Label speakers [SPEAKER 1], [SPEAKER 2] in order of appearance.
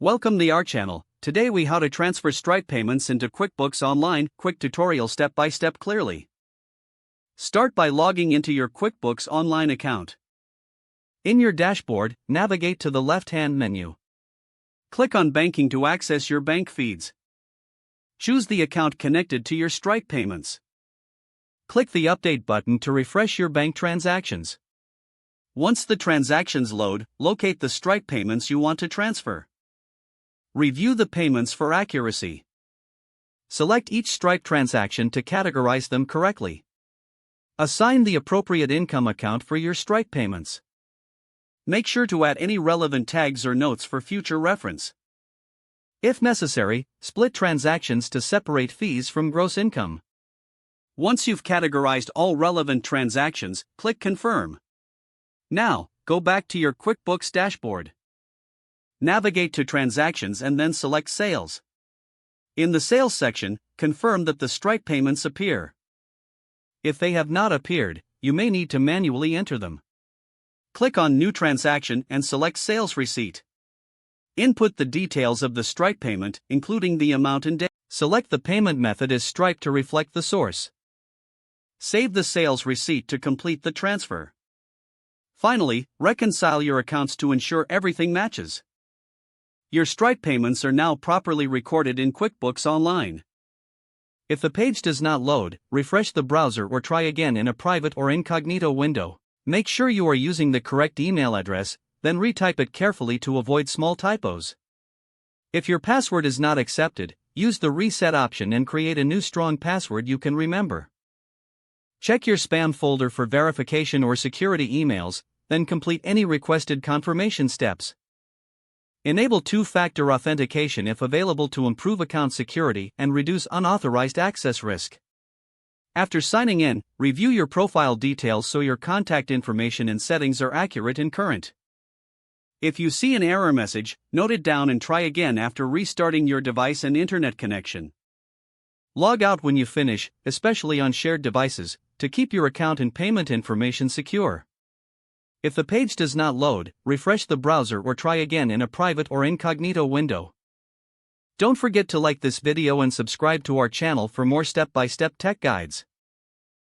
[SPEAKER 1] Welcome to our channel. Today we how to transfer Stripe payments into QuickBooks Online. Quick tutorial step by step clearly. Start by logging into your QuickBooks Online account. In your dashboard, navigate to the left-hand menu. Click on Banking to access your bank feeds. Choose the account connected to your Stripe payments. Click the Update button to refresh your bank transactions. Once the transactions load, locate the Stripe payments you want to transfer. Review the payments for accuracy. Select each Stripe transaction to categorize them correctly. Assign the appropriate income account for your Stripe payments. Make sure to add any relevant tags or notes for future reference. If necessary, split transactions to separate fees from gross income. Once you've categorized all relevant transactions, click Confirm. Now, go back to your QuickBooks dashboard. Navigate to Transactions and then select Sales. In the Sales section, confirm that the Stripe payments appear. If they have not appeared, you may need to manually enter them. Click on New Transaction and select Sales Receipt. Input the details of the Stripe payment, including the amount and date. Select the payment method as Stripe to reflect the source. Save the sales receipt to complete the transfer. Finally, reconcile your accounts to ensure everything matches. Your Stripe payments are now properly recorded in QuickBooks Online. If the page does not load, refresh the browser or try again in a private or incognito window. Make sure you are using the correct email address, then retype it carefully to avoid small typos. If your password is not accepted, use the Reset option and create a new strong password you can remember. Check your spam folder for verification or security emails, then complete any requested confirmation steps. Enable two-factor authentication if available to improve account security and reduce unauthorized access risk. After signing in, review your profile details so your contact information and settings are accurate and current. If you see an error message, note it down and try again after restarting your device and internet connection. Log out when you finish, especially on shared devices, to keep your account and payment information secure. If the page does not load, refresh the browser or try again in a private or incognito window. Don't forget to like this video and subscribe to our channel for more step-by-step tech guides.